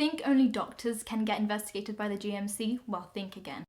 think only doctors can get investigated by the GMC? Well, think again.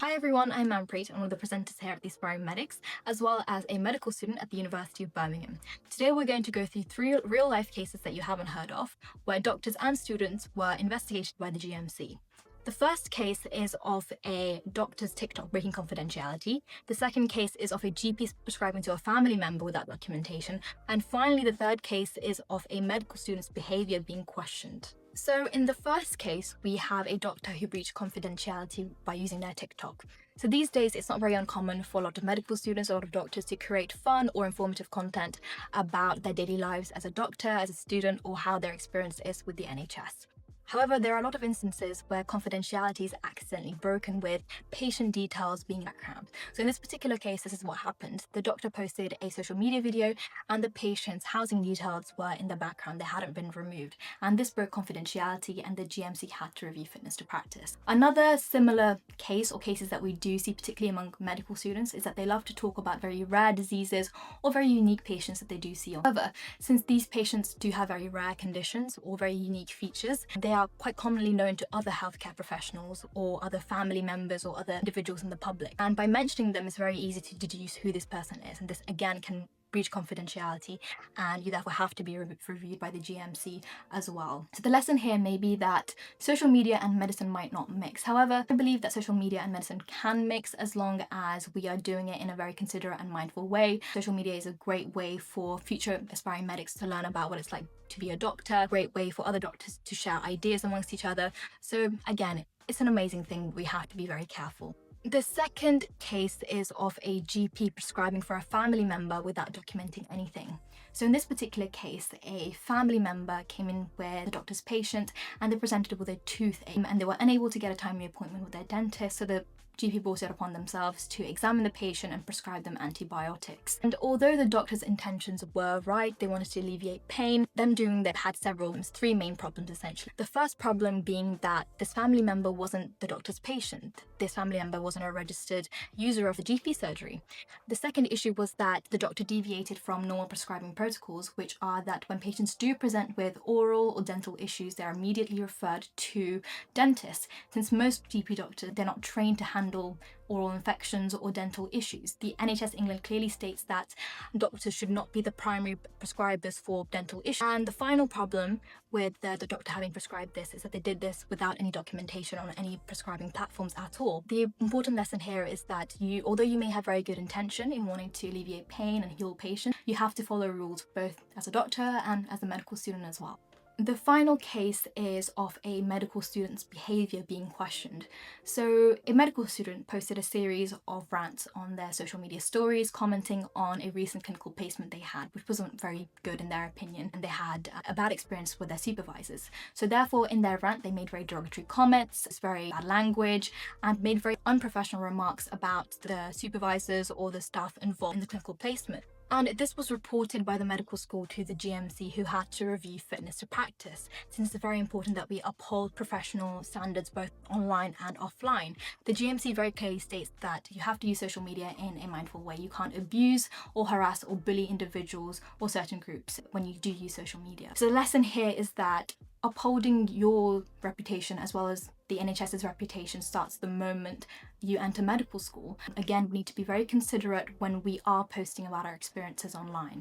Hi everyone, I'm Manpreet, one of the presenters here at the Aspiring Medics, as well as a medical student at the University of Birmingham. Today we're going to go through 3 real-life cases that you haven't heard of, where doctors and students were investigated by the GMC. The first case is of a doctor's TikTok breaking confidentiality. The second case is of a GP prescribing to a family member without documentation. And finally, the third case is of a medical student's behaviour being questioned. So in the first case, we have a doctor who breached confidentiality by using their TikTok. So these days, it's not very uncommon for a lot of medical students, a lot of doctors to create fun or informative content about their daily lives as a doctor, as a student, or how their experience is with the NHS. However, there are a lot of instances where confidentiality is accidentally broken, with patient details being background. So in this particular case, this is what happened. The doctor posted a social media video and the patient's housing details were in the background. They hadn't been removed. And this broke confidentiality and the GMC had to review fitness to practice. Another similar case or cases that we do see, particularly among medical students, is that they love to talk about very rare diseases or very unique patients that they do see. However, since these patients do have very rare conditions or very unique features, they are quite commonly known to other healthcare professionals or other family members or other individuals in the public. And by mentioning them, it's very easy to deduce who this person is. And this again can breach confidentiality, and you therefore have to be reviewed by the GMC as well. So the lesson here may be that social media and medicine might not mix. However, I believe that social media and medicine can mix as long as we are doing it in a very considerate and mindful way. Social media is a great way for future aspiring medics to learn about what it's like to be a doctor, great way for other doctors to share ideas amongst each other. So again, it's an amazing thing. We have to be very careful. The second case is of a GP prescribing for a family member without documenting anything. So in this particular case, a family member came in with the doctor's patient and they presented with a toothache and they were unable to get a timely appointment with their dentist, so the GP brought it upon themselves to examine the patient and prescribe them antibiotics. And although the doctor's intentions were right, they wanted to alleviate pain, them doing that had 3 main problems essentially. The first problem being that this family member wasn't the doctor's patient. This family member wasn't a registered user of the GP surgery. The second issue was that the doctor deviated from normal prescribing protocols, which are that when patients do present with oral or dental issues, they're immediately referred to dentists. Since most GP doctors, they're not trained to handle oral infections or dental issues. The NHS England clearly states that doctors should not be the primary prescribers for dental issues. And the final problem with the doctor having prescribed this is that they did this without any documentation on any prescribing platforms at all. The important lesson here is that although you may have very good intention in wanting to alleviate pain and heal patients, you have to follow rules both as a doctor and as a medical student as well. The final case is of a medical student's behaviour being questioned. So a medical student posted a series of rants on their social media stories commenting on a recent clinical placement they had, which wasn't very good in their opinion, and they had a bad experience with their supervisors. So therefore in their rant they made very derogatory comments, very bad language, and made very unprofessional remarks about the supervisors or the staff involved in the clinical placement. And this was reported by the medical school to the GMC, who had to review fitness to practice, since it's very important that we uphold professional standards both online and offline. The GMC very clearly states that you have to use social media in a mindful way. You can't abuse or harass or bully individuals or certain groups when you do use social media. So the lesson here is that upholding your reputation as well as the NHS's reputation starts the moment you enter medical school. Again, we need to be very considerate when we are posting about our experiences online.